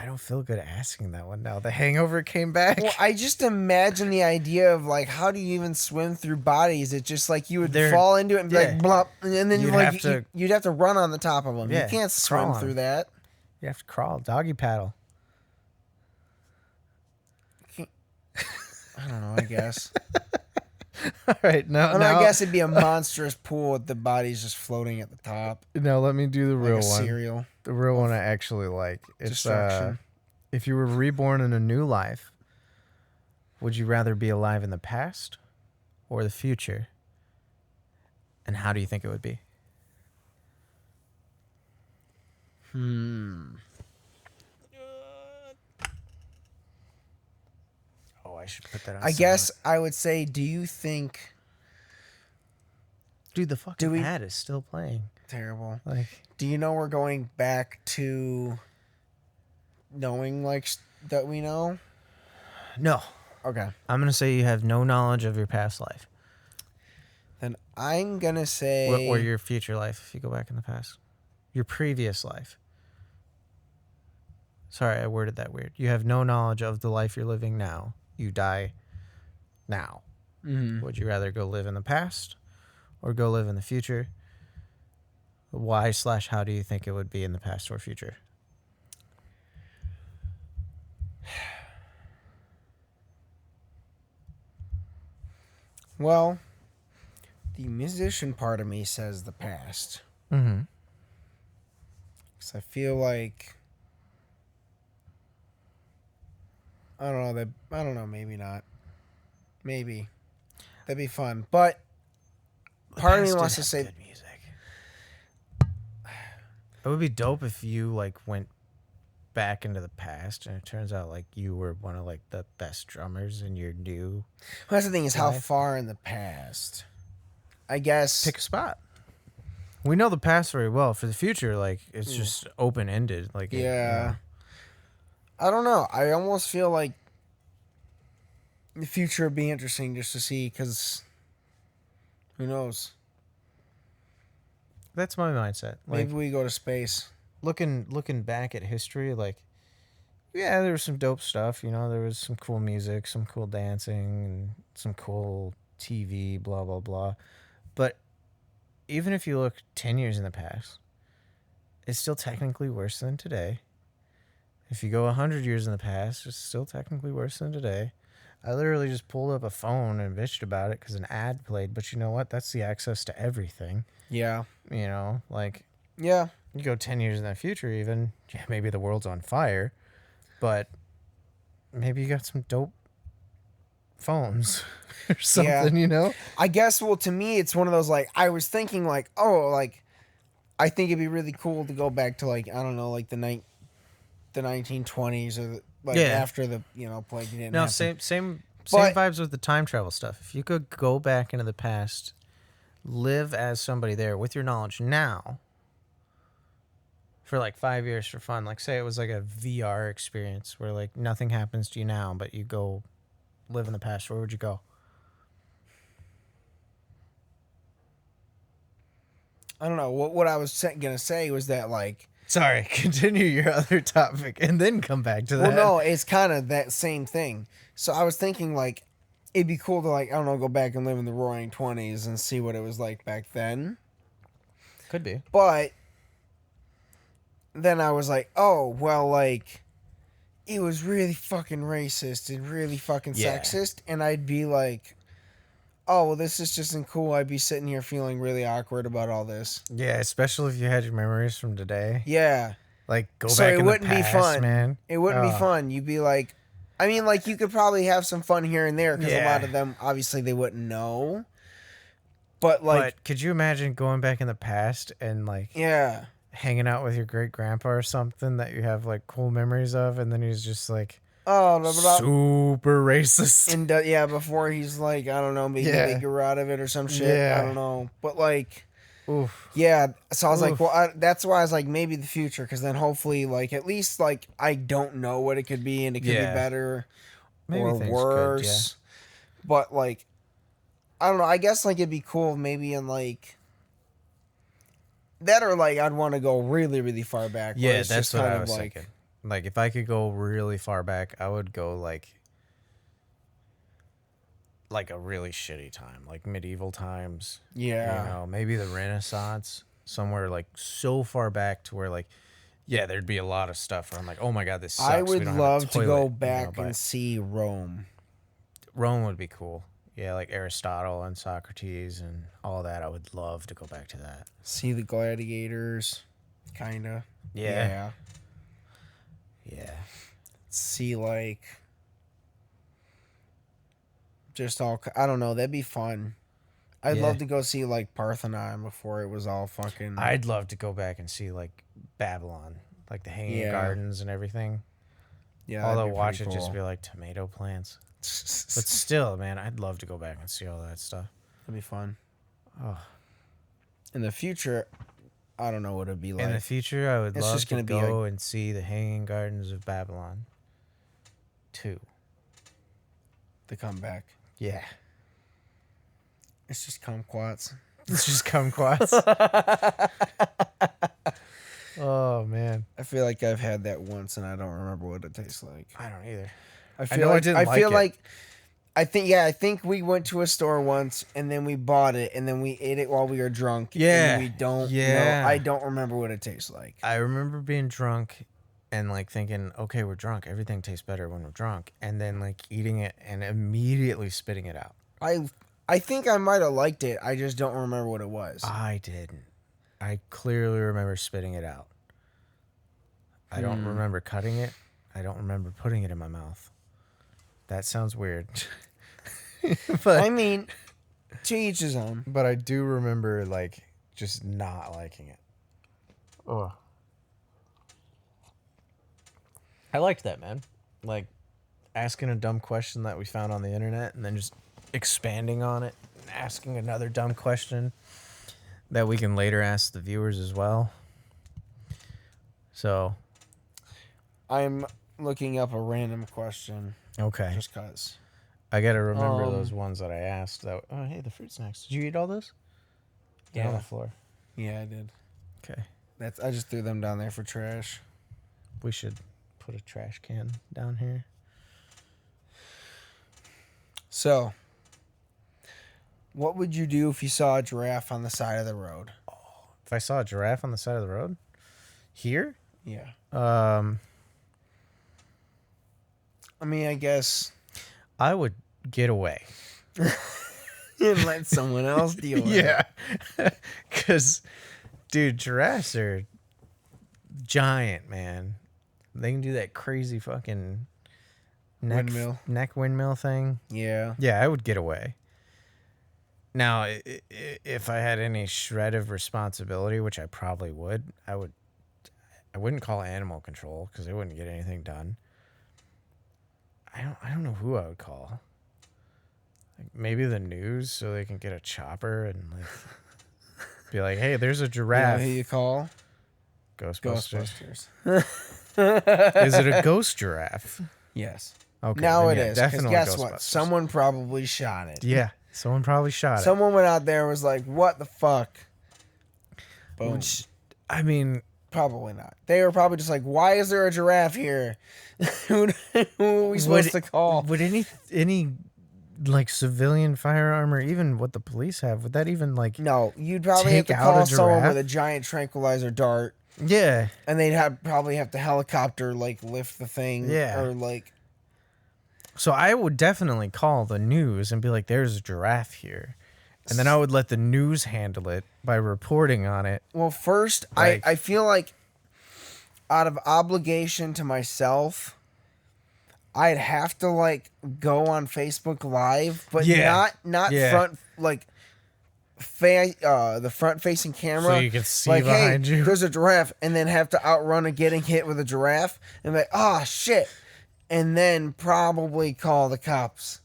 don't feel good asking that one now. The hangover came back. Well, I just imagine the idea of like, how do you even swim through bodies? It's just like you would They're- fall into it and be yeah. like, blop, and then You'd like have to- you'd have to run on the top of them. Yeah, You can't crawl swim on through 'em. that. You have to crawl, doggy paddle. I don't know. I guess. All right, now I guess it'd be a monstrous pool with the bodies just floating at the top, now let me do the like real a one. cereal. The real one I actually like. It's Destruction. if you were reborn in a new life, would you rather be alive in the past or the future? And how do you think it would be? Oh, I should put that on. I guess I would say, do you think dude, the fucking we- ad is still playing. terrible? Like, Do you know we're going back to knowing like that we know? no, Okay. I'm gonna say you have no knowledge of your past life Then I'm gonna say or your future life if you go back in the past, your previous life. Sorry, I worded that weird. You have no knowledge of the life you're living now. You die now. Mhm. Would you rather go live in the past or go live in the future? Why / how do you think it would be in the past or future? Well, the musician part of me says the past. Mm-hmm. Because I feel like I don't know, maybe not. Maybe. That'd be fun. But part of me wants to say good music. It would be dope if you like went back into the past and it turns out like you were one of like the best drummers and you're new. that's the thing is how Life. far in the past. I guess Pick a spot. We know the past very well. For the future, like it's just open ended. Like yeah. I don't know. I almost feel like the future would be interesting just to see, because who knows? That's my mindset. Like, Maybe we go to space. looking back at history, like, yeah, there was some dope stuff. You know, there was some cool music, some cool dancing, and some cool TV, blah blah blah. But even if you look 10 years in the past, it's still technically worse than today. If you go 100 years in the past, it's still technically worse than today. I literally just pulled up a phone and bitched about it because an ad played. But you know what? That's the access to everything. Yeah. You know, like, Yeah. you go 10 years in the future, even, yeah, maybe the world's on fire, but maybe you got some dope phones or something, you know? I guess, well, to me, it's one of those, like, I was thinking, like, oh, like, I think it'd be really cool to go back to, like, I don't know, like, the 1920s, or, like, Yeah. after the, plague didn't No, happen. same But- vibes with the time travel stuff. If you could go back into the past, live as somebody there with your knowledge now for like 5 years for fun, like say it was like a VR experience where like nothing happens to you now, but you go live in the past, where would you go? I don't know. What I was going to say was that, like, Sorry, continue your other topic and then come back to that. well, no, it's kind of that same thing. So I was thinking, like, it'd be cool to, like, I don't know, go back and live in the roaring 20s and see what it was like back then. Could be. But then I was like, oh, well, like, it was really fucking racist and really fucking Yeah. sexist. And I'd be like, oh, well, this just isn't cool. I'd be sitting here feeling really awkward about all this. Yeah, especially if you had your memories from today. Yeah. Like, go So back it in wouldn't the be past, fun. man. It wouldn't be Oh. fun. You'd be like, I mean, like, you could probably have some fun here and there, because a Yeah. lot of them, obviously, they wouldn't know. But, like, But could you imagine going back in the past and like yeah. hanging out with your great grandpa or something that you have like cool memories of, and then he's just like Oh, blah, blah, blah. super racist. And yeah, before he's like, I don't know, maybe Yeah. they grew out of it or some shit. Yeah. I don't know. But, like, Oof. yeah. So I was like, Oof. well, that's why I was like, maybe the future, because then hopefully, like, at least, like, I don't know what it could be, and it could Yeah. be better Maybe or things worse. But, like, I don't know. I guess, like, it'd be cool maybe in, like, that, or, like, I'd want to go really, really far back. where Yeah, it's that's just what kind I of was like, thinking. Like, if I could go really far back, I would go like a really shitty time, like medieval times. yeah. You know, maybe the Renaissance, somewhere like so far back to where like, yeah, there'd be a lot of stuff where I'm like, oh my god, this sucks. I We would don't have a love to toilet, go you know, back but and see Rome. Rome would be cool. Yeah, like Aristotle and Socrates and all that. I would love to go back to that. See the gladiators, kind of. Yeah. Yeah. See, like, just all, I don't know, that'd be fun. I'd Yeah. love to go see, like, Parthenon before it was all fucking. I'd love to go back and see like Babylon, like the Hanging Yeah. Gardens and everything. yeah, Although that'd be watch it pretty just cool. be like tomato plants. But still, man, I'd love to go back and see all that stuff. That'd be fun. Oh. In the future, I don't know what it'd be like. In the future, I would It's love just to gonna be go and see the Hanging Gardens of Babylon 2. to come back. Yeah. It's just kumquats. It's just kumquats. Oh, man. I feel like I've had that once and I don't remember what it tastes like. I don't either. I feel know I like didn't I like feel it. like I think we went to a store once and then we bought it and then we ate it while we were drunk. Yeah. And we don't Yeah. know. I don't remember what it tastes like. I remember being drunk and like thinking, okay, we're drunk. Everything tastes better when we're drunk. And then like eating it and immediately spitting it out. I think I might have liked it. I just don't remember what it was. I didn't. I clearly remember spitting it out. I don't remember cutting it. I don't remember putting it in my mouth. That sounds weird. but I mean, to each his own. but I do remember like just not liking it. Oh. I liked that, man. Like asking a dumb question that we found on the internet and then just expanding on it and asking another dumb question that we can later ask the viewers as well. So, I'm looking up a random question okay. just cause. I gotta remember Um, those ones that I asked. That oh hey, the fruit snacks. Did you eat all those? They're on Yeah. the floor. Yeah, I did. Okay. I just threw them down there for trash. We should put a trash can down here. So, what would you do if you saw a giraffe on the side of the road? If I saw a giraffe on the side of the road, here, Yeah. um, I mean, I guess I would get away. and let someone else deal with it. Yeah, because, dude, giraffes are giant, man. They can do that crazy fucking neck windmill thing. Yeah. Yeah, I would get away. Now, if I had any shred of responsibility, which I probably would, I wouldn't call animal control because they wouldn't get anything done. I don't know who I would call. Like maybe the news so they can get a chopper and like be like, "Hey, there's a You know giraffe." who you call? Ghostbusters. Ghostbusters. Is it a ghost giraffe? Yes. Okay. Now then it yeah, is. Because definitely guess what? Ghostbusters. Someone probably shot it. Yeah, someone probably shot it. Someone went out there and was like, what the fuck? Boom. Which, I mean, Probably not. They were probably just like, why is there a giraffe here? Who are we supposed to call? would any like civilian firearm or even what the police have, would that even like No, you'd probably have take to out a call someone giraffe? with a giant tranquilizer dart, yeah. and they'd probably have to helicopter like lift the thing, Yeah. or like So I would definitely call the news and be like, there's a giraffe here. And then I would let the news handle it by reporting on it. Well, first, Like- I feel like out of obligation to myself, I'd have to like go on Facebook Live, but Yeah. not Yeah. front like the front facing camera, So you can see like, behind hey, you. there's a giraffe, and then have to outrun and getting hit with a giraffe, and be like, oh shit, and then probably call the cops.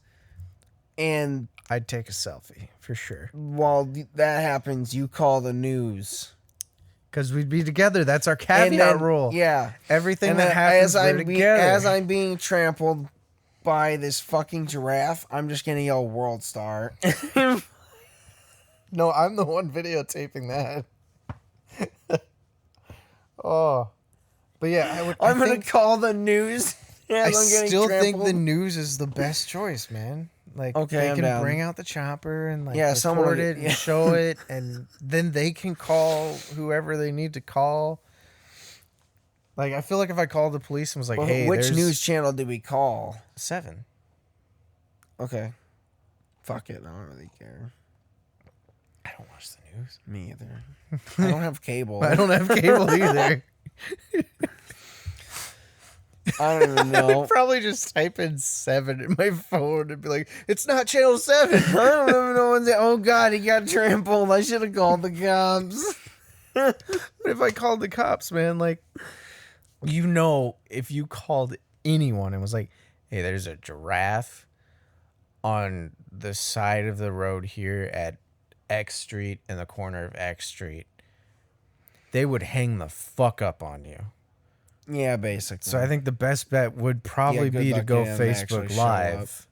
And I'd take a selfie for sure. while that happens, you call the news. Because we'd be together. That's our And caveat then, rule. yeah. Everything And that then happens, we're together. as I'm being trampled by this fucking giraffe, I'm just gonna yell "World Star." No, I'm the one videotaping that. Oh. But yeah, I'm gonna call the news. I As I'm getting still think trampled. the news is the best choice, man. Like, Okay, they I'm can down. bring out the chopper and like Yeah, someone record will it get- and yeah. show it, and then they can call whoever they need to call. Like, I feel like if I called the police and was like, Well, "Hey, which there's news channel did we call? 7." Okay, fuck it. I don't really care. I don't watch the news. Me either. I don't have cable. I don't have cable either. I don't even know. Probably just type in 7 in my phone and be like, "It's not channel 7." I don't even know when. Oh God, he got trampled. I should have called the cops. But if I called the cops, man, like, you know, if you called anyone and was like, "Hey, there's a giraffe on the side of the road here at X Street in the corner of X Street," they would hang the fuck up on you. Yeah, basically. So I think the best bet would probably good be to luck go getting them to actually Facebook show Live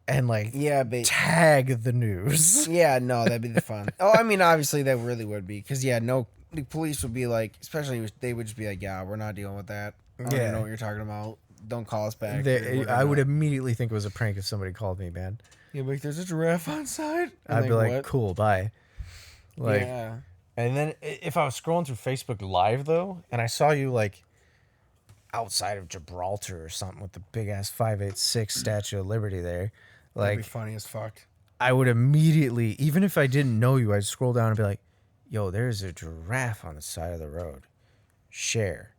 and like yeah, tag the news. yeah, no, that'd be the fun. Oh, I mean, obviously that really would be, because yeah, no, the police would be like, especially they would just be like, yeah, we're not dealing with that. I don't even know what you're talking about. Don't call us back. I would immediately think it was a prank if somebody called me, man. Yeah, like there's a giraffe on side. I'd be like, what? cool, bye. Like, Yeah. and then if I was scrolling through Facebook Live though, and I saw you like outside of Gibraltar or something with the big ass 586 Statue of Liberty there, That'd be like funny as fuck. I would immediately, even if I didn't know you, I'd scroll down and be like, "Yo, there's a giraffe on the side of the road. Share."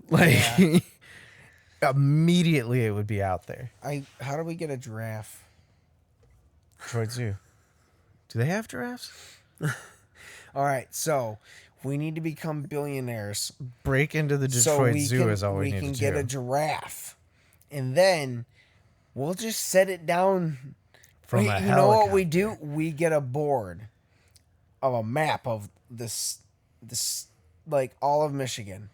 Like, immediately it would be out there. How do we get a giraffe? Detroit Zoo. Do they have giraffes? All right, so we need to become billionaires. Break into the So Detroit we Zoo can, is all we we need can to get do. a giraffe, and then we'll just set it down From you a know what we helicopter. do? We get a board of a map of this like all of Michigan,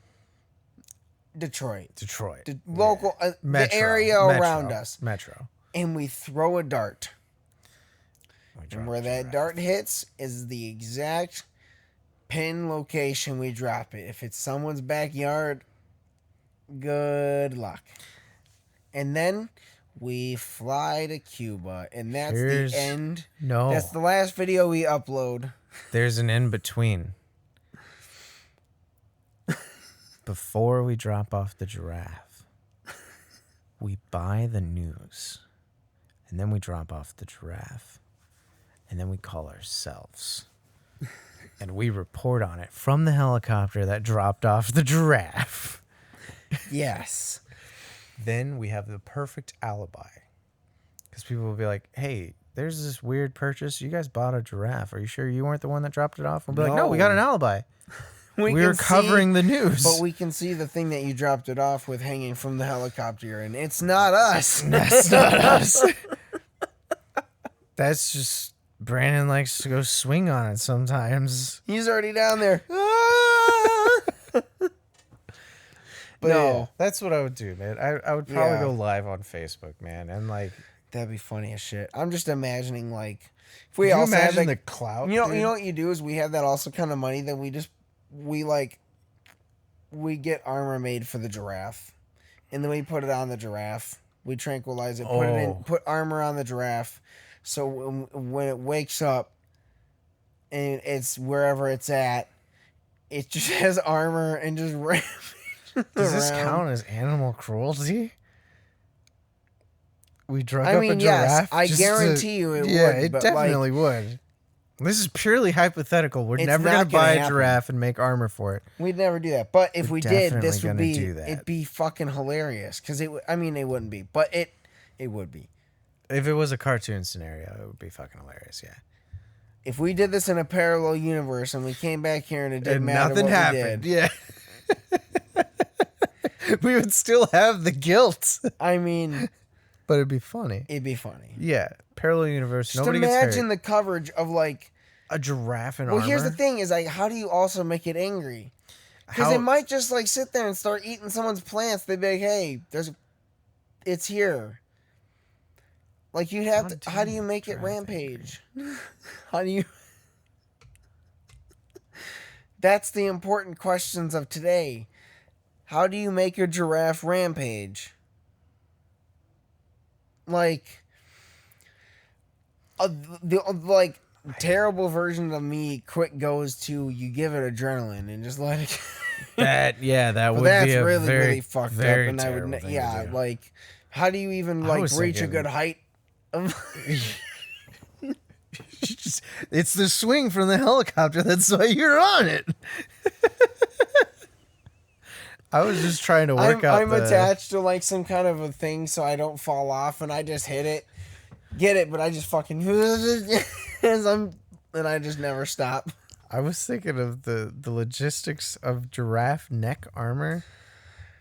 Detroit, Detroit. local, the Metro. area Metro. around us. Metro. and we throw a dart. We And drop where the that giraffe. dart hits is the exact pin location we drop it. If it's someone's backyard, good luck. And then we fly to Cuba, and that's Here's- the end. No. That's the last video we upload. There's an in between. Before we drop off the giraffe, we buy the news. And then we drop off the giraffe. And then we call ourselves. And we report on it from the helicopter that dropped off the giraffe. Yes. Then we have the perfect alibi. Because people will be like, hey, there's this weird purchase. You guys bought a giraffe. Are you sure you weren't the one that dropped it off? We'll be like, no, we got an alibi. We're covering the news. But we can see the thing that you dropped it off with hanging from the helicopter, and it's not us. That's not us. That's just Brandon likes to go swing on it sometimes. He's already down there. But No, yeah, that's what I would do, man. I would probably Yeah. go live on Facebook, man, and like, that'd be funny as shit. I'm just imagining like if we can you also had imagine like, the clout? you know dude? what you do is we have that also kind of money that we get armor made for the giraffe, and then we put it on the giraffe. We tranquilize it, put armor on the giraffe, so when it wakes up and it's wherever it's at, it just has armor and just Does this around. count as animal cruelty? We drug I up mean, a giraffe. yes, I just guarantee you it yeah, would. it but definitely would. This is purely hypothetical. We're It's never not gonna buy gonna a happen. giraffe and make armor for it. we'd never do that. But if We're we did, definitely this would gonna be do that. it'd be fucking hilarious. Because it wouldn't be, but it would be. If it was a cartoon scenario, it would be fucking hilarious. Yeah. If we did this in a parallel universe and we came back here and it didn't And matter nothing what happened. we did, Yeah. We would still have the guilt, I mean, but it'd be funny. it'd be funny. Yeah. Parallel universe. Just Nobody gets imagine hurt. the coverage of like. A giraffe in Well, armor. here's the thing: is like, how do you also make it angry? Because How- it might just like sit there and start eating someone's plants. They'd be like, "Hey, it's here." Like you'd have to. How do you make it giraffe rampage? How do you? That's the important questions of today. How do you make a giraffe rampage? Like, the terrible version of me quick goes to you give it adrenaline and just let it. That But would that's be a really very, really fucked up, very and I would terrible thing to yeah do. like, how do you even I like was reach a thinking- good height? Of It's the swing from the helicopter. That's why you're on it. I was just trying to work out. I'm attached to like some kind of a thing so I don't fall off, and I just hit it, get it, but I just fucking and I just never stop. I was thinking of the logistics of giraffe neck armor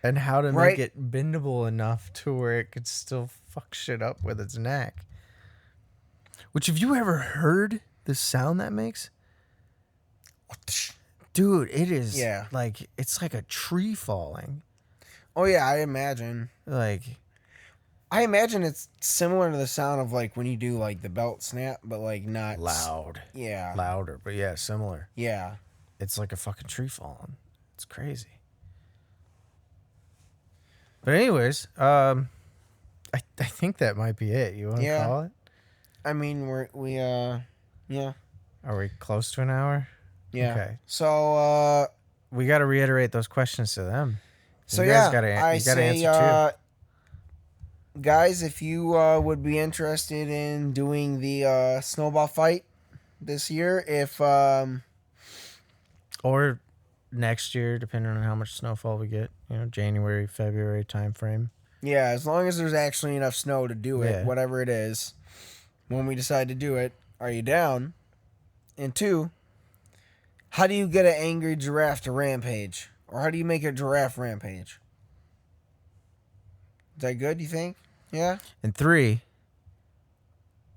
and how to Right. make it bendable enough to where it could still fuck shit up with its neck. Which, have you ever heard the sound that makes? Dude, it is like, it's like a tree falling. Oh yeah, I imagine. Like, I imagine it's similar to the sound of like when you do like the belt snap, but like not loud. Yeah. Louder, but yeah, similar. Yeah. It's like a fucking tree falling. It's crazy. But anyways, I think that might be it. You want to call it? I mean, yeah. Are we close to an hour? Yeah. Okay. So, We got to reiterate those questions to them. so you yeah, gotta, I you gotta say, answer too. guys, if you would be interested in doing the snowball fight this year, if Or next year, depending on how much snowfall we get. You know, January, February time frame. yeah, as long as there's actually enough snow to do it, Yeah. whatever it is, when we decide to do it, are you down? And two, how do you get an angry giraffe to rampage? Or how do you make a giraffe rampage? Is that good, you think? Yeah? And 3,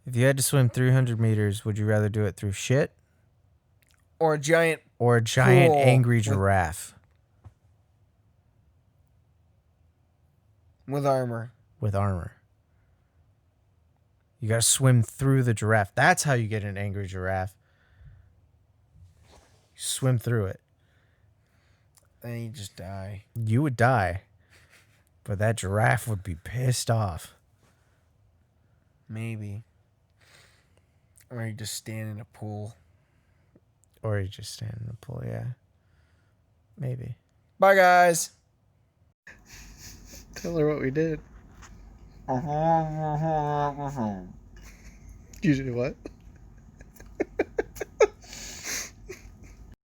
if you had to swim 300 meters, would you rather do it through shit Or a giant or a giant Pool angry with- giraffe with armor? with armor? You gotta swim through the giraffe. That's how you get an angry giraffe. You swim through it. Then you just die. You would die. But that giraffe would be pissed off. Maybe. Or you just stand in a pool. Or you just stand in the pool, yeah. Maybe. Bye, guys. Tell her what we did. You did what?